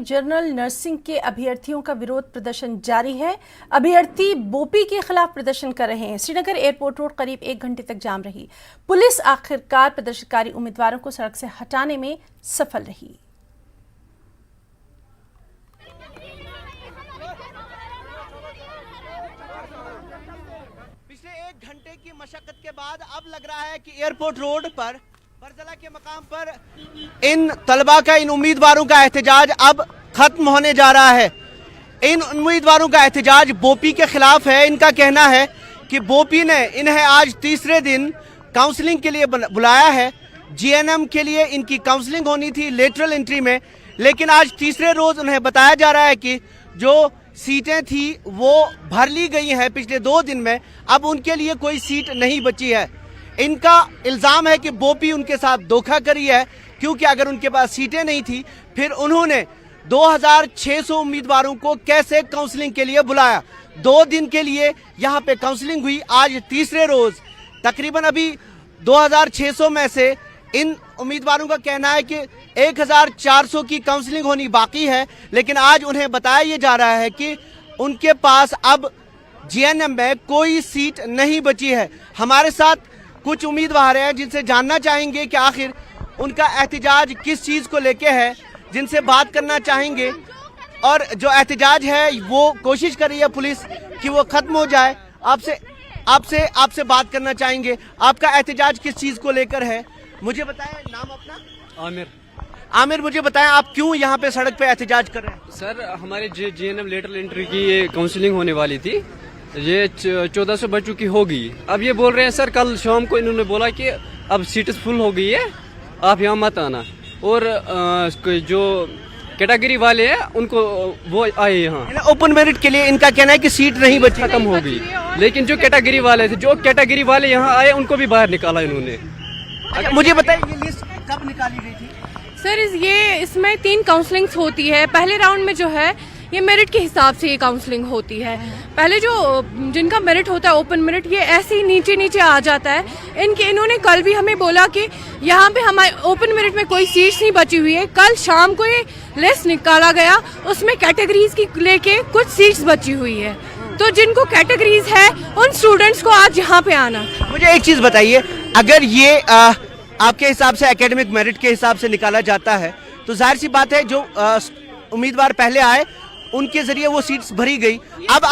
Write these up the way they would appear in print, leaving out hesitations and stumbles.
General nursing के अभ्यर्थियों का विरोध प्रदर्शन जारी है। अभ्यर्थी बोपी के खिलाफ प्रदर्शन कर रहे हैं। श्रीनगर एयरपोर्ट रोड करीब 1 घंटे तक जाम रही। पुलिस आखिरकार प्रदर्शनकारी उम्मीदवारों को सड़क से हटाने में सफल रही। पिछले 1 घंटे की मशक्कत के बाद अब लग रहा है कि एयरपोर्ट रोड पर बरजला के मकाम पर इन तलबा का, इन उम्मीदवारों का एहतजाज अब खत्म होने जा रहा है। इन उम्मीदवारों का एहतजाज बोपी के खिलाफ है। इनका कहना है कि बोपी ने इन्हें आज तीसरे दिन काउंसलिंग के लिए बुलाया है। जीएनएम के लिए इनकी काउंसलिंग होनी थी लेटरल एंट्री में, लेकिन आज तीसरे रोज उन्हें बताया जा रहा है कि जो सीटें थी वो भर ली गई हैं पिछले 2 दिन में, अब उनके लिए कोई सीट नहीं बची है। इनका इल्जाम है कि बोपी उनके साथ धोखा करी है, क्योंकि अगर उनके पास सीटें नहीं थी फिर उन्होंने 2600 उम्मीदवारों को कैसे काउंसलिंग के लिए बुलाया। 2 दिन के लिए यहाँ पे काउंसलिंग हुई, आज तीसरे रोज तकरीबन अभी 2600 में से इन उम्मीदवारों का कहना है कि 1400 की काउंसलिंग होनी बाकी है, लेकिन आज उन्हें बताया ये जा रहा है कि उनके पास अब जीएनएम में कोई सीट नहीं बची है। हमारे साथ कुछ उम्मीदवार हैं जिनसे जानना चाहेंगे कि आखिर उनका एहतजाज किस चीज को लेके है, जिनसे बात करना चाहेंगे। और जो एहतजाज है वो कोशिश कर रही है पुलिस कि वो खत्म हो जाए। आपसे बात करना चाहेंगे, आपका एहतजाज किस चीज को लेकर है, मुझे बताएं। नाम अपना? आमिर, मुझे बताएं आप क्यों यहाँ पे सड़क पे एहतजाज कर रहे हैं? सर, हमारे जीएनएम लेटरल एंट्री की ये काउंसलिंग होने वाली थी, ये 1400 बच्चों की होगी। अब ये बोल रहे हैं सर, कल शाम को इन्होंने बोला कि अब सीट फुल हो गई है, आप यहाँ मत आना। और जो कैटेगरी वाले हैं उनको वो आए यहाँ ओपन मेरिट के लिए। इनका कहना है कि सीट नहीं बची, खत्म हो गई। लेकिन जो कैटेगरी वाले यहाँ आए उनको भी बाहर निकाला इन्होंने। मुझे बताइए ये लिस्ट कब निकाली गई थी? सर, इसमें 3 काउंसलिंग्स होती है। पहले राउंड में जो है ये मेरिट के हिसाब से ये काउंसलिंग होती है। पहले जो जिनका मेरिट होता है ओपन मेरिट, ये ऐसे ही नीचे आ जाता है। इन्होंने कल भी हमें बोला कि यहाँ पे हमारे ओपन मेरिट में कोई सीट्स नहीं बची हुई है। कल शाम को ये लिस्ट निकाला गया, उसमें कैटेगरीज की लेके कुछ सीट्स बची हुई है। तो जिनको कैटेगरीज है उन स्टूडेंट्स को आज यहाँ पे आना। मुझे एक चीज बताइए, अगर ये आपके हिसाब से एकेडमिक मेरिट के हिसाब से निकाला जाता है तो जाहिर सी बात है जो उम्मीदवार पहले आए उनके जरिए वो सीट्स भरी गई। अब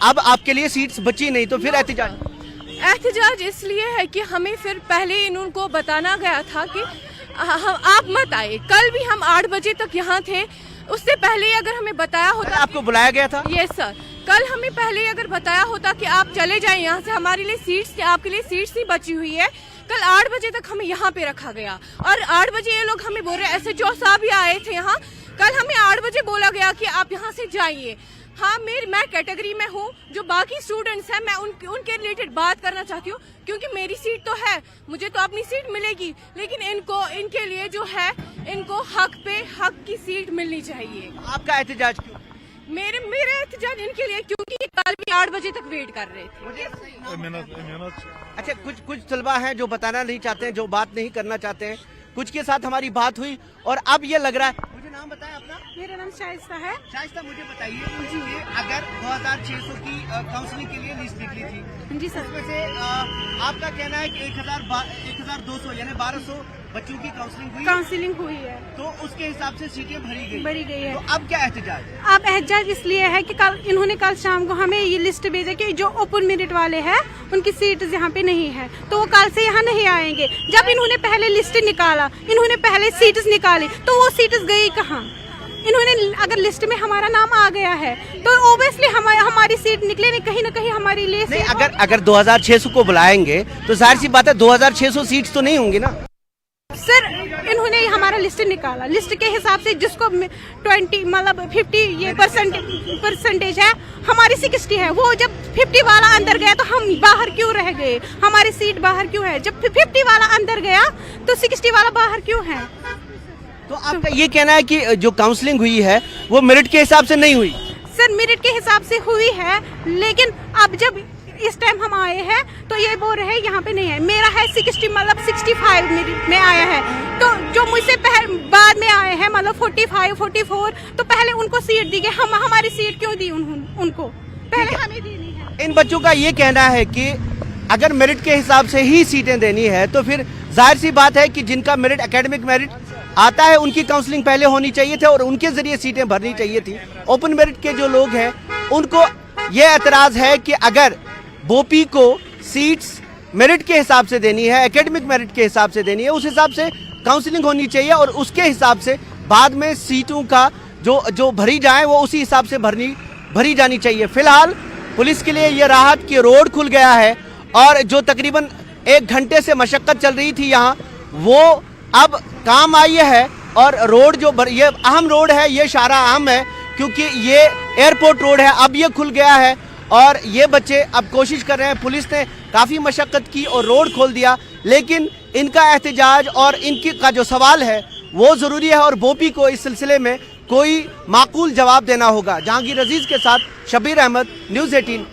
आपके लिए सीट्स बची नहीं, तो फिर एहतजाज इसलिए है कि हमें फिर पहले इनको बताना गया था कि आप मत आए। कल भी हम 8 बजे तक यहाँ थे, उससे पहले अगर हमें बताया होता। आपको बुलाया गया था? यस सर, कल हमें पहले अगर बताया होता कि आप चले जाएं यहाँ से, हमारे लिए सीट्स, आपके लिए सीट्स ही बची हुई है। कल 8 बजे तक हमें यहाँ पे रखा गया और 8 बजे ये लोग हमें बोल रहे, एसएचओ साहब भी आए थे यहाँ। कल हमें 8 बजे बोला गया कि आप यहाँ से जाइए। हाँ, मैं कैटेगरी में हूँ, जो बाकी स्टूडेंट्स हैं मैं उनके रिलेटेड बात करना चाहती हूँ, क्योंकि मेरी सीट तो है, मुझे तो अपनी सीट मिलेगी, लेकिन इनके लिए जो है, इनको हक की सीट मिलनी चाहिए। आपका एहतजाज क्यों? मेरे एहतजाज इनके लिए, क्योंकि कल भी 8 बजे तक वेट कर रहे थे। अच्छा, कुछ तलबा हैं जो बताना नहीं चाहते हैं, जो बात नहीं करना चाहते हैं। कुछ के साथ हमारी बात हुई और अब ये लग रहा है। मुझे नाम बताएं अपना? मेरा नाम शाइस्ता है। शाइस्ता, मुझे बताइए जी, अगर 2600 की काउंसलिंग के लिए लिस्ट निकली थी जी सर, उसमें से आपका कहना है कि 1200 यानी 1200 बच्चों की काउंसलिंग हुई है, तो उसके हिसाब से सीटें भरी गई है। तो अब क्या एहतजाज है? अब एहतजाज इसलिए है कि इन्होंने कल शाम को हमें ये लिस्ट भेजा कि जो ओपन मेरिट वाले हैं उनकी सीट यहाँ पे नहीं है, तो वो कल से यहाँ नहीं आएंगे। जब इन्होंने पहले लिस्ट निकाला, इन्होंने पहले सीट्स निकाली, तो वो सीट्स गई कहाँ? इन्होंने अगर लिस्ट में हमारा नाम आ गया है तो ओबियसली हमारी सीट निकले नहीं, कहीं ना कहीं हमारी लिए नहीं। अगर 2600 को बुलाएंगे तो जाहिर सी बात है 2600 सीट्स तो नहीं होंगी ना सर। इन्होंने हमारा लिस्ट निकाला, लिस्ट के हिसाब से जिसको 20 मतलब 50 ये परसेंटेज है, हमारी 60 है। वो जब 50 वाला अंदर गया तो हम बाहर क्यों रह गए? हमारी सीट बाहर क्यों है? जब 50 वाला अंदर गया तो 60 वाला बाहर क्यों है? तो आपका ये कहना है कि जो काउंसलिंग हुई है वो मेरिट के हिसाब से नहीं हुई? सर, मेरिट के हिसाब से हुई है, लेकिन अब जब इस टाइम हम आए हैं तो ये बोल रहे हैं यहाँ पे नहीं है। मेरा है 60 मतलब 65 में आया है, तो जो मुझसे बाद में आए हैं मतलब 45 44, तो पहले उनको सीट दी गई। हमारी सीट क्यों दी उनको, पहले हमें देनी है। इन बच्चों का ये कहना है कि अगर मेरिट के हिसाब से ही सीटें देनी है तो फिर जाहिर सी बात है कि जिनका मेरिट एकेडमिक मेरिट आता है उनकी काउंसलिंग पहले होनी चाहिए थी और उनके जरिए सीटें भरनी चाहिए थी। ओपन मेरिट के जो लोग हैं उनको ये एतराज है कि अगर बोपी को सीट्स मेरिट के हिसाब से देनी है, एकेडमिक मेरिट के हिसाब से देनी है, उस हिसाब से काउंसलिंग होनी चाहिए और उसके हिसाब से बाद में सीटों का जो भरी जाए वो उसी हिसाब से भरी जानी चाहिए। फिलहाल पुलिस के लिए ये राहत कि रोड खुल गया है और जो तकरीबन 1 घंटे से मशक्कत चल रही थी यहाँ वो अब काम आई है। और रोड ये अहम रोड है, ये शारा अहम है क्योंकि ये एयरपोर्ट रोड है, अब ये खुल गया है और ये बच्चे अब कोशिश कर रहे हैं। पुलिस ने काफ़ी मशक्कत की और रोड खोल दिया, लेकिन इनका एहतजाज और इनकी का जो सवाल है वो ज़रूरी है और बोपी को इस सिलसिले में कोई माकूल जवाब देना होगा। जहांगीर अजीज़ के साथ शबीर अहमद, न्यूज़ 18।